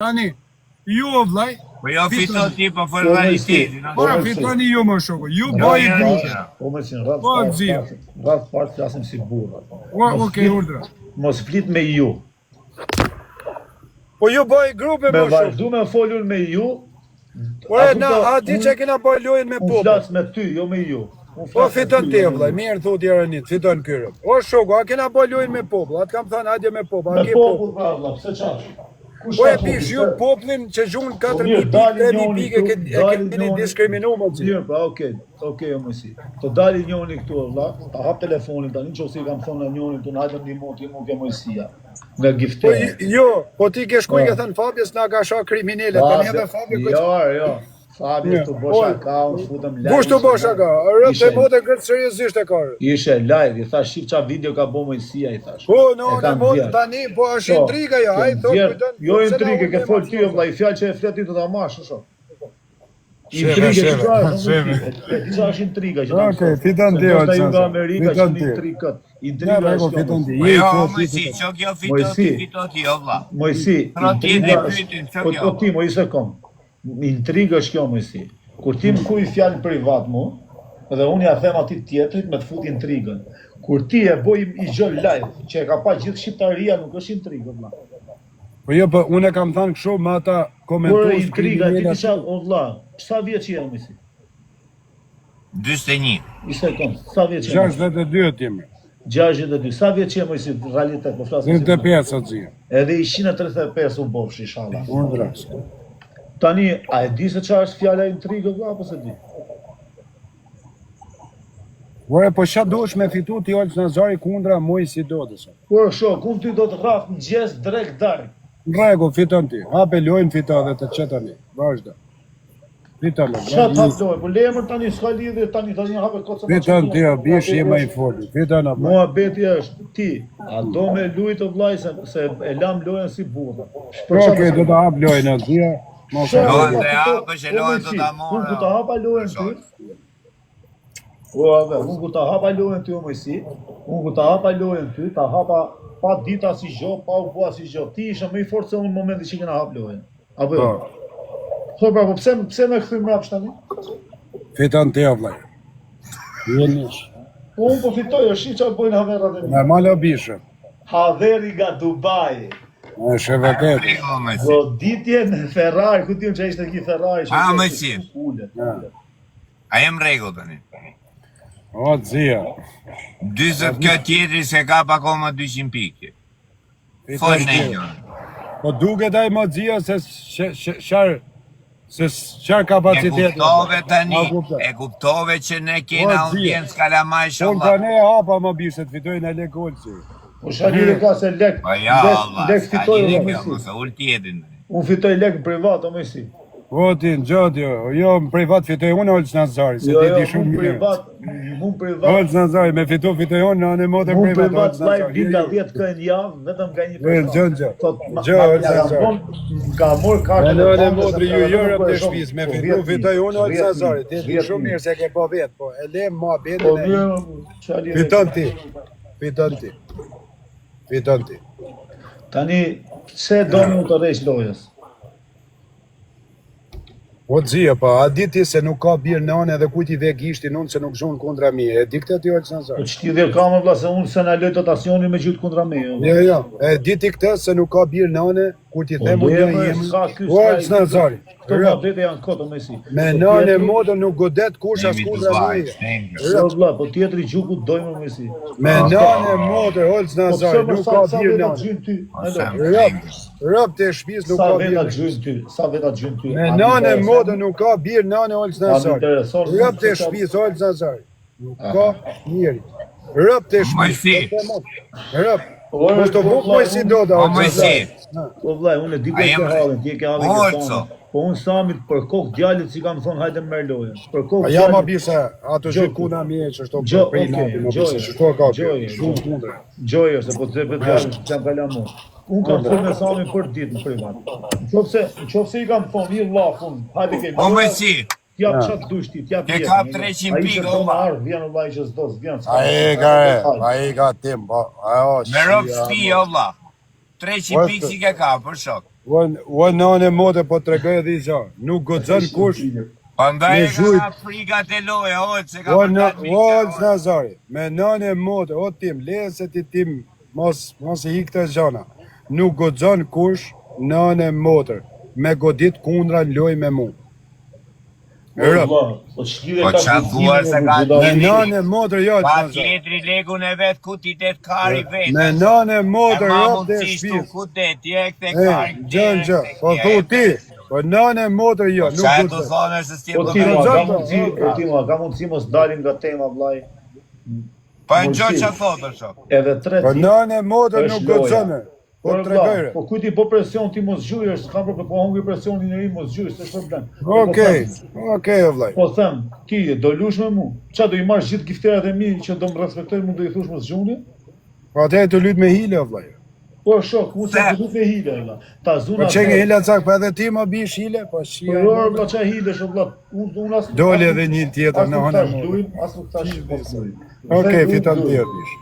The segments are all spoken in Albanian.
Tani, ju o vllaj. Po jo fiton ti po fol realitetin. Po fitoni ju më shoku. Ju bëj grupin. Po më sin rraf fart flasim si burra. Okej, urdhra. Mos flit me ju. Po ju bëj grupe më shoku. Vazhdu me folun me ju. Ore na, a di që kena bëj lojën me Unë popull. flas me ty, jo me ju. Po fiton ti vllaj, mirë thotë Jeranit, fiton ky rrop. O shoku, a kena bëj lojën me popull? Atë kam thënë hajde me popull. A Me ke popull? popull valla, pse çash? Po e pish ju popullin që gjun 4.000 pikë, 3.000 pikë e keni diskriminuar më zi. Mirë, pa, okej, mësi. Të dali njoni këtu valla, ta hap telefonin tani nëse i kam thonë njoni tu na hajde ndihmo ti mua ke mojësia. Nga Po gifte. jo, po ti ke shkuj ke thënë Fabjes na ka shoh kriminale, tani edhe Fabio Jo. Fabio të bosh account, futëm live. Kush të bosh aka? Rreth e motë këtë seriozisht e ka. Ishe live, i thash shif qa video ka bo mojësia, i thash. Po, në mod tani, po është intriga jo, ai thotë kujton. Jo intrigë, ke fol ty vëlla, i fjalë që e flet ti të ta marrësh, shoh. Intrigë, çfarë është intriga që ta. Okej, fiton ti Ata ju Olsa. nga Amerika që intrigë. Intriga është fiton ti. Jo, mojsi, ço kjo fiton ti o vlla. Mojsi, po ti mojse kom. Intriga është kjo mojsi. Kur ti më kuj fjalë privat mu, dhe unë ja them atij tjetrit me të fut intrigën. Kur ti e boj i gjë live, që e ka pa gjithë shqiptaria, nuk është intrigë vëlla. Po jo, po unë kam thënë kështu me ata komentues intriga ti kisha o vëlla, sa vjeç je mojsi? 41. Ishte kom, sa vjeç je? 62 jemi. 62. Sa vjeç je mojsi realitet, po flas. 35 o zi. Edhe i 135 u bofsh inshallah. Urdhra. Tani, a e di se çfarë është fjala intrigë vëlla apo se di? Ore, po ç'a duhesh me fitu ti Olsa Nazari kundra Mojsi Dodës. Por shoh, ku ti do të rraf në gjes drek dark. Në rregull, fiton ti. Hape lojën fiton edhe të çetani. Vazhdo. Fiton. Çfarë ta loj? Po lemër tani s'ka lidhje, tani hape kocën. Fiton ti, bish je më i fortë. Fiton apo. Muhabeti është ti, a do me lujt të vllaj se e lam lojën si burrë. Okej, do ta hap lojën atje. Lojën të hapësh e lojën të ta morë. Unë ku ta hapa lojën ty? Unë ku ta hapa lojën ty o mojsi, unë ku ta hapa lojën ty, ta hapa pa dita si gjo, pa u bua si gjo. Ti isha më i fortë se unë në momentin që kena hap lojën. Apo jo? Po pra, po pse më kthy mbrapsht tani? Fiton ti o vllai. Jenish. Po unë po fitoj, është çfarë bojnë haverrat e mi. Normal o bishë. Haveri nga Dubai. Është vërtet. Po ditje në Ferrari, ku diun që ishte ki Ferrari. A më si. A jem rregull tani. O zia. 40 kjo tjetri se ka pa akoma 200 pikë. Fol në një. Po duket ai më zia se çfarë kapacitet. E kuptove tani, e kuptove që ne kena audiencë kalamaj shumë. Unë tani hapa më bishë të fitojnë e legolësi. Po shalire ka se lek. Po ja, Allah, fitoj s'ka lidhje, ul tjetin. Unë fitoj lek në privat, o mësi. Po ti, në gjatë jo, në privat fitoj unë Olsa Nazari, se ti di shumë mirë. Unë privat. Olsa Nazari, me fitoj unë në anë motë privat. Unë privat, live dinda 10 kënë javë, vetëm ka një privat. Gjë, Olsa Nazari. Ka morë kartë. Në anë motë ju jërëm të shpis, me fitoj unë Olsa Nazari, ti di shumë mirë se ke po vetë, po e le ma betin e fiton ti. Fiton ti. Tani, pse do mu të rejsh lojës? Po zia, pa, a di ti se nuk ka birë në anë edhe ku ti dhe gishtin unë se nuk zhunë kundra mi, e di këtë ti Olsa Nazari? Po që ti dhe kamë vla se unë se në lojtë të asionin me gjithë kundra mi. Jo, e di ti këtë se nuk ka birë në anë ku ti dhe mu një jemi. Olsa Nazari, këto më dete janë koto me si. me në anë modë nuk godet kush as kundra mi. Vla, po tjetëri gjuku dojmë me si. Me në anë modë, Olsa Nazari, nuk ka birë në anë. Rëp të shpis nuk ka birë në anë. Sa veta gjynë ty? Me nane modë nuk ka birë nane Olsa Nazari. Rëp të shpis Olsa Nazari. Nuk ka njëri. Rëp të shpis. Rëp. Mos të buk mojsi do da Olsa Nazari. Po vllai, unë di ku ke hallin, ti ke hallin ke tonë. Po unë Samit për kokë djalit si kam thonë hajde merr lojën. Për kokë. A jam abisa, ato që kuna mi që është to për natë, më bëse çto ka shumë kundër. Gjojë se po të vetë jam kalamon. Unë kam thonë me Sami për ditë në privat. Nëse i kam thonë i llafun, hajde ke. O më si. T'jap çat dush ti, t'jap. Ke kap 300 pikë o vllai. Vjen vllai që s'dos, vjen. Ai ka tim, po. Ajo. Me rob shtëpi o vlla. 300 pikë si ke ka për shok. O nane mote po të regoj edhe i gja. Nuk godzën kush. Pandaj e ka frikat e loje, se ka përdat O Nazari, me nane mote, o tim, lese ti tim, mos i hikte gjana. Nuk godzën kush nane mote, me godit kundra në loj me mu. Po qatë duar se ka me nane mote, jo, pa tjetri legun e vetë ku ti det kari vetë. me nane mote, E ma rap dhe mundësishtu shpis. ku det, jek të kari. Gjën, po thu ti, po nane mote, jo, nuk Qa e të godzën. thonë është s'ti O Timo, ka mundësi mos dalim nga tema, vlaj. Pa në gjo që thotë shok. Edhe tre Po ti. nane mote nuk godzënë. Po Por të regojre. po kujti po presion ti mos gjujë, s'ka problem, po hungi presionin e ri mos gjujë, s'është problem. Okej, o vlaj. Po them, ti do lush me mu. Qa do i marrë gjithë gifterat e mi që do më respektoj, mu do i thush mos gjuni? Po atë e të lytë me hile, o vlaj. Po shok, mu se të du me hile, vla. Ta Po zuna që nge hile cak, po edhe ti më bish hile, po Po shia. jorë, vla qa hile, shok, vla. Unë as... Dole edhe një tjetër në hane As nuk më. tash lujm, as nuk tash lujm. Okej, fiton tjerë bish.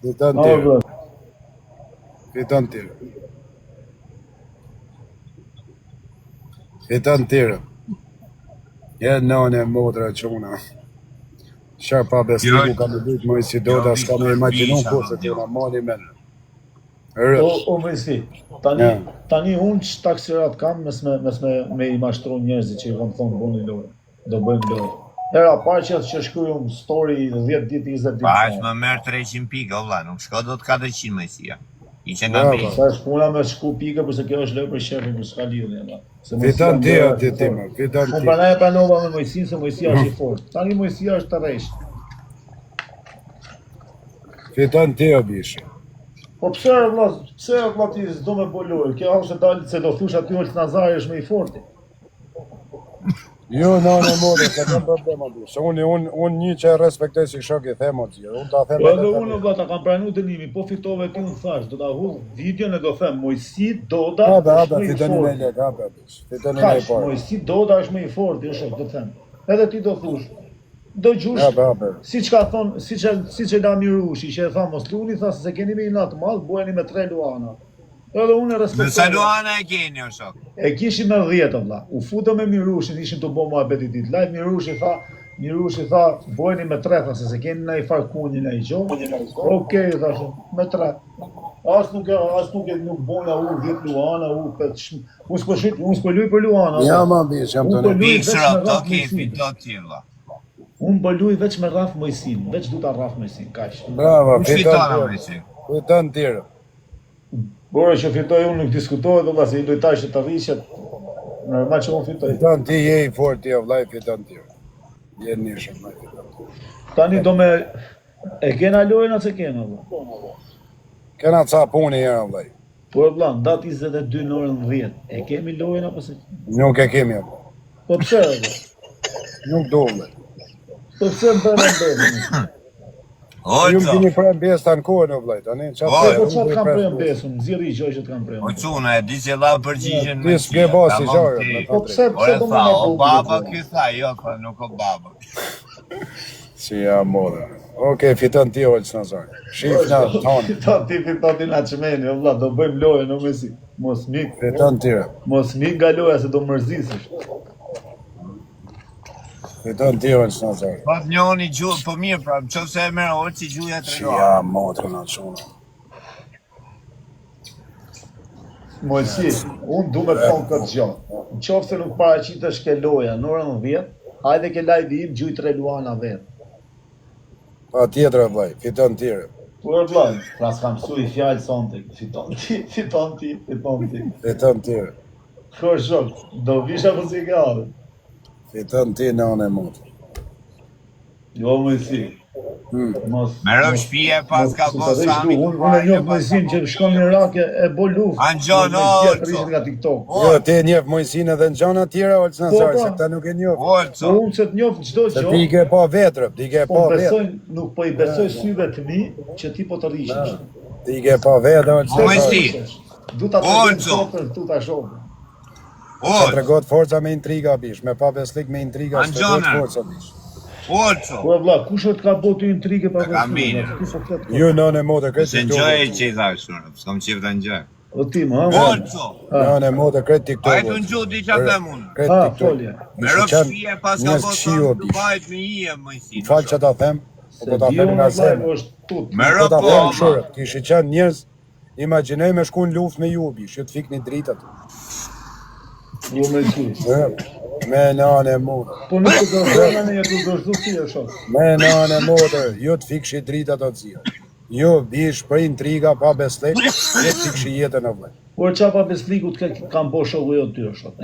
Fiton tjerë. Fiton tjerë. Fiton tjerë. Jenë nane motra quna. Qa pa besliku ka me dytë moj si do da s'ka me imaginu kurse tjena mali menë. O mësi, tani unë që taksirat kam mes me i mashtru njerëzit që i kam thonë bëni lojë, do bëjmë lojë. Era parë që shkrujum story 10 dit, 20 dit. Pa është më mërë 300 pika, vla, nuk shko do të 400 mësia. I që nga me. Sa është puna me shku pika, përse kjo është lojë për shefin, për s'ka lidhje. Fiton tjera ti tima, fiton Unë tjera. pranaj e pranova me Mojsin, se Mojsia është i fort. Tani Mojsia është të rejsh. Fiton tjera bishe. Po pse vlla ti s'do me bo lojë? Kjo është dalë se do thush aty Olc Nazari është me i forti. Jo, nane more, ka të problema bishe. Unë një që e respektoj si shok i themo të gjithë. Unë ta them Po edhe unë vlla ta kam pranu dënimi, po fitove ti unë thash, do ta hull videon e do them Mojsi Doda Habe, fitoni me lek, habe bishe. Fitoni me i parë. Mojsi Doda është me i forti, është shok, do them. Edhe ti do thush. Do gjush, Habe. siç ka thon, siç e la Mirushi, që e tha mos luni, tha se keni me i natë madh, buheni me 3 luana. Edhe unë e Në respektoj. sa luana e keni o shok. E kishim me 10 vlla. U futëm me Mirushin, ishim të bo muhabeti ditë. Lajt Mirushi tha, bojni me 3, tha se keni na i farkunjin e i gjo. Okej, tha, me 3. As nuk bona u 10 luana, unë s'po luj për luana. Ja ma bishe, jam të në. Piksra, to kefi, to ti vla. Unë po luj veç me Raf Mojsin, veç du ta Raf Mojsin, kaq. Bravo, Ku fiton shfitona tjera. me si? Fiton tjera. Bore që fitoj unë nuk diskutohet, valla se i lojtaj që të rrishet, normal që unë fitoj. Fiton ti je i fort tjera, vlaj, fiton tjera. Je nishëm, vlaj, fiton tjera. Tani do me... E kena lojën atë se kena, valla? Kena ca puni jera, vlaj. Po e vlan, datë 22 në orën 10. E kemi lojën apo se? Nuk e kemi, vlaj. Po pse, valla? Nuk do, vlaj. Po pse më bërë në besën? Ju më Oco, kini prem bes të në kohën, vlaj, tani. Po qatë kam prejmë besën, ziri i gjoj që të kam prejmë. oquna e di që la përgjigjen me Ti s'ke bo si gjarë, vlaj. Po pse Ore do më tha, në o bukur? baba ky tha, jo, pa nuk o baba. Si ja modë. Okej, fiton ti, Olc Nazar. Shif në tonë. Fiton ti na qmeni, valla, do bëjmë lojën, në mesi. Mos mik nga loja se do mërzisësh. Fiton ti, Olc Nazar. Po të njoni gjuhë, po mirë, pra, qo se e merë orë që gjuhja të Si regoa. ja modë në qunë. Mojsi, unë du me të thonë këtë gjatë. Në qofë se nuk paraqitesh ke loja në orën 10, hajde ke live im, gjuj 3 luana vetë. Pa tjetër, vlaj, fiton tjere. Po e vllaj, pra s'kam mësu i fjallë sonte, fiton ti. Fiton tjere. Ko shok, do visha për si ka arë. Fiton ti në anë e modë. Jo Mojsi, mos... Me rëv shpije pas ka po sami. Unë e njofë Mojsin që shkon në Irak e bo luft. Angjon, Rishit nga TikTok. Jo, ti e njef Mojsin edhe në gjana tjera, Olc Nazar, se këta nuk e njef. Po Oco, unë që të njofë çdo Se gjë, ti i ke pa vetrë, ti i ke pa vetrë. nuk po i besoj syve të mi që ti po të rishesh. Ti i ke pa vetrë, Olc Po, Nazar. Mojsi. Du ta të Olco. tu ta shohë. Sa të regot forca me intriga, bish. Me pa beslik me intriga, së të regot Angjona. forca, bish. Olco. Po vlla, kush të ka botu intrigë pa Kamine. Ju nënë modë kretë Se ngjoj që i thash unë, s'kam qef ta ngjoj. O ti më, Olco. Nënë modë kretë TikTok. Ai të ngju di çfarë them unë. Kretë TikTok. Me rrofshie pas ka botë Dubajit me hije më si. Falë që ta them, po ta them nga zemë. Me Po ta them rropo. shurët, kishë qenë njerëz, imagjinoj me shku në luftë me ju, bish, ju të fikni dritat. Jo me ty. Me nane modë. Po nuk të dërgjona në jetu dërgjdu si e shok. Me nane modë, ju të fikshi dritat o të zia. Ju bish për intriga pa beslik, ju të fikshi jetën o vlej. Por qa pa beslikut kam bo shoku jo ty o shok.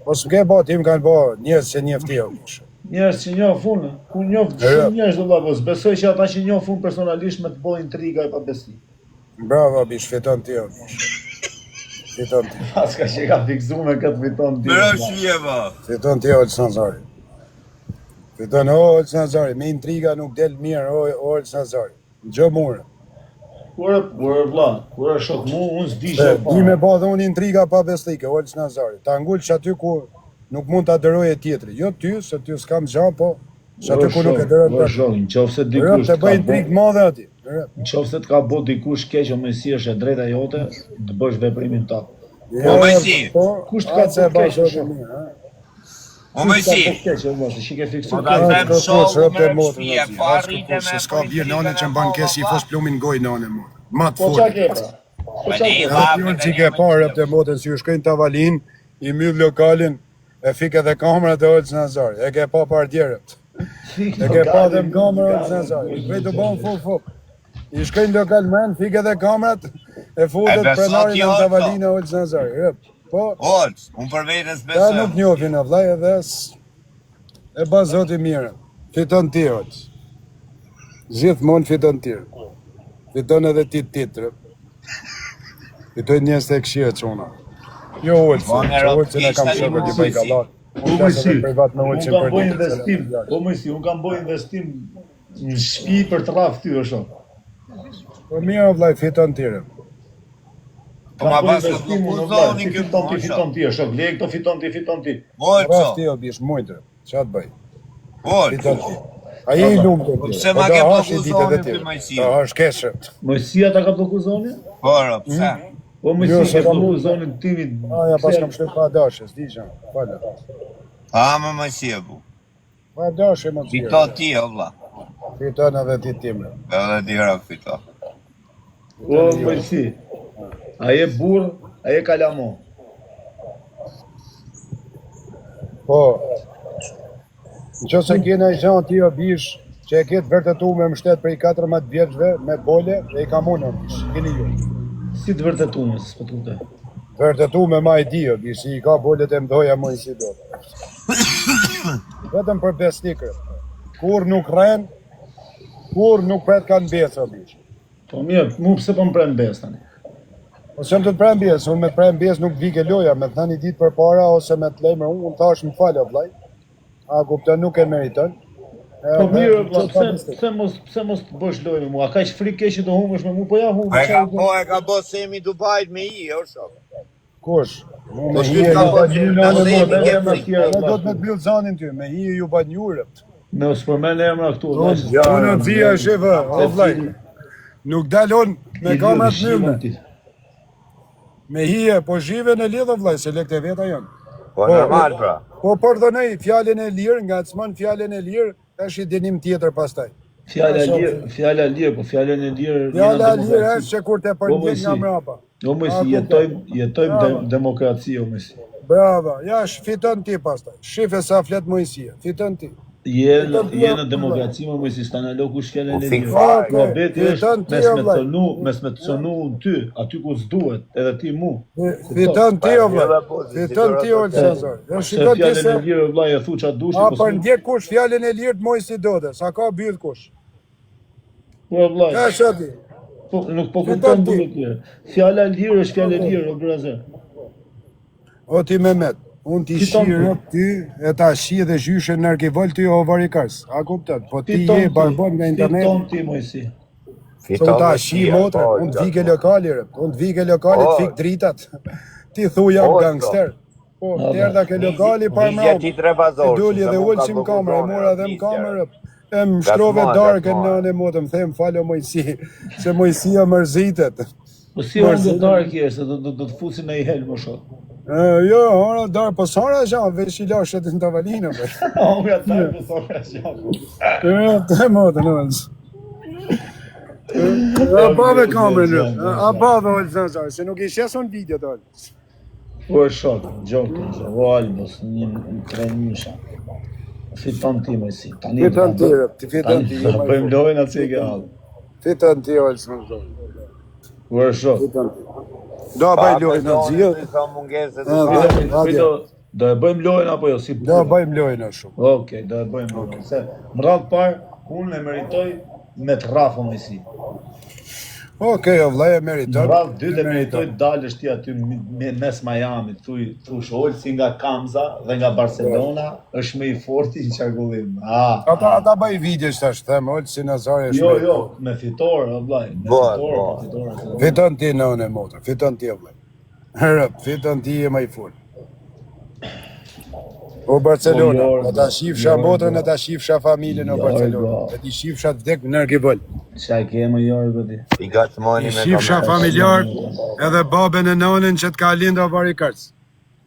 Po s'ke bo, tim kanë bo njerëz që njefti o bish. Njerëz që njoh unë, ku njoh shumë njerëz do vllapos, besoj që ata që njoh unë personalisht me të bëjnë intriga e pa beslik. Bravo bish, fiton ti o bish. Fiton ti. Paska që ka fiksu me këtë fiton ti. Me rrofshie va. Fiton ti Olç Nazari. Fiton Olç Nazari, me intriga nuk del mirë Olç Nazari. Gjë mure. Kur vlla, kur shok mu, unë s'di që Di me ba dhe unë intriga pa beslike, Olç Nazari. Ta ngull që aty ku nuk mund të adëroj e tjetëri. Jo ty, se ty s'kam gja, po që aty ku nuk e dëroj të shok, në qofë se Rëp dikush të bëj intrigë madhe ati. Në qofë se të ka bo dikush keq o me si është e drejta jote, të bësh veprimin ta. O me si. Kush të ka bo keq o shok? O me si. Shike fiksu Po ta them shoku me rrofshie, pa rritë me. S'ka vjerë nane që mban kesi i fos plumin goj nane mo. Ma të Po qa ke pra? Po qa ke? Rëp që ke parë rëp të motën si u shkojnë Tavalin, i myll lokalin, e fik edhe kamerat e Olç Nazari. E ke pa par djerët. E ke pa dhe më kamerë Olç Nazari. Vej të bon fuk. I shkojnë lokal men, fik edhe kamerat, e futet prenarin në Tavalin e Olç Nazari. Rëp. Po, Olç, unë për vetës ta besoj. nuk njofin e vlaj edhe e ba zoti mire. Fiton ti Olç. Gjithmonë fiton ti. Fiton edhe ti titrë. Fitoj njës të këshia qona. Jo Olç, që Olçin e kam shokë t'i bëj galat. Unë kam bo investim, unë kam bo investim në shpi për të raf ty o shok. Po mirë vlaj, fiton tire. Po ma pas të kuzoni kjo Fiton ti o shok, le këto fiton ti. Olco. Raf ti o bish mujtër, që atë bëj? Olco. Fiton ti. A je i lumë të ti. Pse ma ke blokuzoni për majsi? Ta është keshët. Mojësia ta ka blokuzoni? Poro, pse? Po mojësia ke blokuzonin timit. Aja pas kam shkët pa dashës, di që, falë. Ha më majsi e bu. Pa dashë më të Fito ti o vla. Fiton edhe ti timre. Edhe ti rap fito. O mojësi, a je burë, a je kalamo. Po, në që se kena i gjanë ti o bish, që e ketë vërtetu me mështet për i 14 vjeçve, me bole, dhe i kam unë o bish, keni ju. Si të vërtetunës, po të të. Vërtetu me ma i di o bish, si i ka bolet e mdoja më i si do. Vetëm për besnikër. Kur nuk rren, kur nuk pret kanë besë o bish. Po mirë, mu pëse po më prem besë tani? Po që më të prem besë, unë me prem besë nuk vike loja, me të thani ditë për para, ose me të lejmër, unë thash më falë o vlaj. A kuptën nuk e meriton. Po mirë, pse mos të bësh lojë me mua? A ka që frikë keq që do humësh me mua? Po ja humë. E ka bo semi Dubajt me i, o shok. Kush? Po shkyt ka bo që ka semi ke frikë. Ne do të me të bjullë zanin ty, me hi ju bat njurët. Me uspërmen e emra këtu. Unë të dhja shifë, o vlaj. Nuk dalon me kamerat nëmë. Me hije, po zhive në lidhë, vlaj, se lekte veta janë. Po normal pra. Po përdhënej fjallin e lirë, nga të smën fjallin e lirë, është i dinim tjetër pastaj. Fjalla lirë, po fjallin e lirë... Fjalla lirë është që kur të përndjen nga mrapa. O mësi, jetojmë demokraci, o mësi. Brava, ja, fiton ti pastaj. Shife sa flet Mojësia, fiton ti. Je në demokraci, më mësi, s'ta lo kush fjallin e lirë. Okej, Po beti fiton është ti, o vlaj. mes me të cënu ty, aty ku s'duhet, edhe ti mu. Fiton ti, o vlaj. Fiton ti, o Cezar. Dhe Se shikon ti fjallin se... e lirë, vlaj, e thu qa dushi, A për ndjek kush fjallin e lirë të Mojësi dode, sa ka byll kush. Po vlaj, Ja, shati. nuk po kupton bullë tjere. Fjalla lirë është fjallë lirë, o brazer. O ti Mehmet, unë ti shirë ty, e ta shi dhe gjyshe në arkivol ty o varikars. A kuptën? Po ti je barbon nga internet. Fiton ti, mojësi. Se unë ta shi motre, unë të vike lokali, unë të vike lokali të fik dritat. Ti thu jam gangster. Po, tërda ke lokali par mrau. Ligja ti tre bazor. Doli dhe ulsim kamerë, mora dhe më kamerë. E më shtrove darkën në motë, më them falo mojësi, se mojësia mërzitet. Po si unë dhe darkë se do të fusin në i helë më shumë. Jo, ora darë, po sara gjanë, veç i lashet në tavalinë. Unë ja darë, po sara gjanë. Të motë, nëzë. A bave kamerën, a bave olë zanzarë, se nuk i sheson video të olë. Po e shokë, gjokë, o Albos, një trenjusha. Fiton ti me si. Fiton ti, fiton ti. Bëjmë lojnë atë që i ke halë. Fiton ti, olë së më zonë. Po e shokë. Do bëjmë lojnë atë zhjë. Do e bëjmë lojnë apo jo? Do e bëjmë lojnë atë shumë. Okej, do e bëjmë lojnë. Se më radhë parë, unë e meritoj me të rafë me si. Okej, o vlaj e meritoj. Në radhë dytë e meritoj dalë është ti aty mes Miami, thush olë si nga Kamza dhe nga Barcelona, është me i forti në qargullim. Ata bëj video që të shtem, olë si Nazari është me. Jo, me fitore, o vlaj. Fiton ti në unë e motor, fiton ti o vlaj. Rëp, fiton ti e me i full. O Barcelona, ata shifësha motrën, ata shifësha familjen o Barcelona. E ti shifësha të vdek në nërgibëll. Qa kemë jorë këti? I shifësha familjar edhe babën e nanën që të ka linda vari kërës.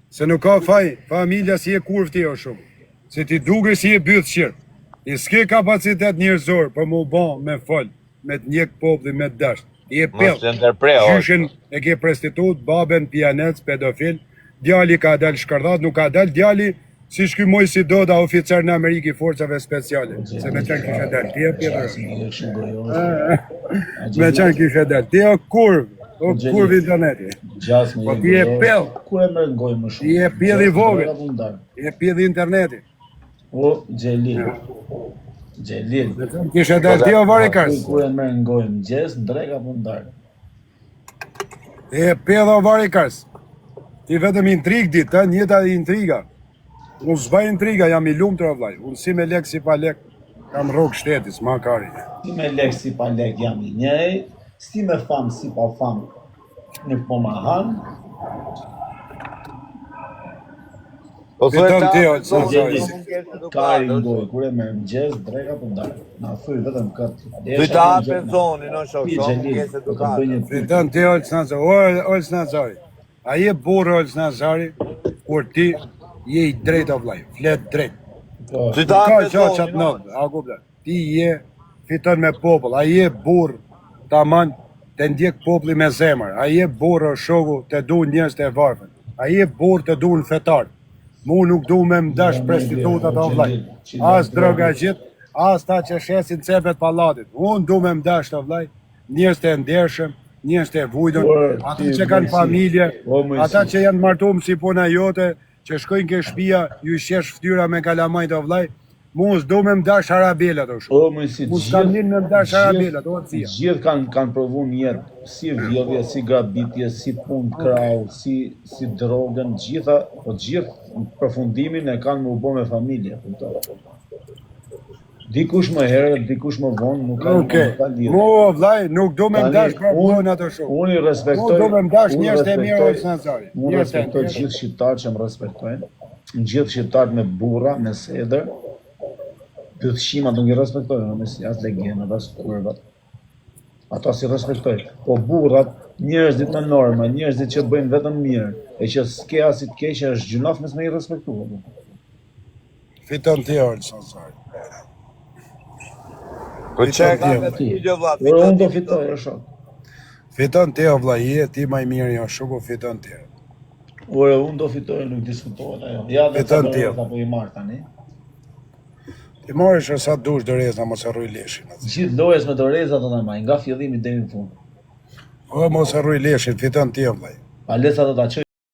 Se nuk ka faj, familja si e kurv ti o shumë. Se ti duke si e bythë shirë. I s'ke kapacitet njërzor për mu ban me fol, me të njek popli, me të dasht. I e pellë. Gjyshin e ke prestitut, babën pianec, pedofil, djali ka del shkërdat, nuk ka del djali, si shky moj si do da oficer në Amerikë i forcave speciale. Se me qenë kishe del, ti e pjellë. Me qenë kishe del, ti e kurv interneti. Po ti e pjellë. Ku e mërë ngoj më shumë? Ti e pjellë i vogël. Ti e pjellë interneti. O, Gjelil. Gjelil. Me qenë kishe del, ti o vari kars. Ku e mërë ngoj më gjes, në drega për ndarë. Ti e pjellë o vari kars. Ti vetëm intrig dit, njëta intriga. Unë zbaj intriga, jam i lumë të ravlaj. Unë si me lek, si pa lek, kam rogë shtetis, ma kari. Si me lek, si pa lek, jam i njej. Si me fam, si pa fam, nuk po ma hanë. Fiton ti, olë, sa zari. Kari ngoj, kure me më gjes, drega për ndarë. Na thuj vetëm këtë. Fyta për zoni, në shokë, shumë munges edukatë. Fiton ti, olë, sa zari. Olë, sa zari. A je burë, olë, sa zari, kur ti je i drejt o vlaj, flet drejt. Fyta për zoni, ti je, fiton me popull, a je burë, ta man, të ndjek populli me zemër, a je burë o shogu, të du njës të varfën, a je burë të du në fetar, mu nuk du me mdash prestitutat o vlaj, as droga gjit, as ta që shesin cepet palatit, unë du me mdash o vlaj, njës të ndershëm, njës të vujdon, ata që kanë familje, ata që janë martum si puna jote, që shkojnë ke shpia, ju shesh ftyra me kalamajt o vlaj, mu s'do me mdash harabelat o shumë. Mu s'kam njën me mdash harabelat, o atësia. Gjithë kanë provu njerë, si vjellje, si grabitje, si pun krau, si drogën, gjitha, po gjithë përfundimin e kanë më bo me familje. Dikush më herë, dikush më vonë, nuk ka lidhë. Mu o vlaj, nuk do me mdash pra bojnë ato shumë. Unë i respektoj... Mu do me mdash njërës të mirë o sënësari. Unë respektoj gjithë shqiptarë që më respektojnë, gjithë shqiptarë me burra, me sedër, pythshimat nuk i respektojnë, me si as legendat, as kurvat. Ata si respektojnë. Po burrat, njerëzit me norma, njerëzit që bëjnë vetëm mirë, e që s'ke asit keqe është gjunaf mes me i respektuar. Fiton ti orë, sënësari. Po që e ka me të video vla, unë do fitoj, e shok. Fiton ti o vla, ti maj mirë jo shuku, fiton ti. Ore, unë do fitoj, nuk diskutohet ajo. Ja dhe të dëreza po i marrë tani. Ti marrë shë sa dush dëreza, mos arruj leshin. Gjithë lojes me dëreza të në maj, nga fjellimi dhe në fund. O, mos arruj leshin, fiton ti o vla. A lesa do t'a qoj.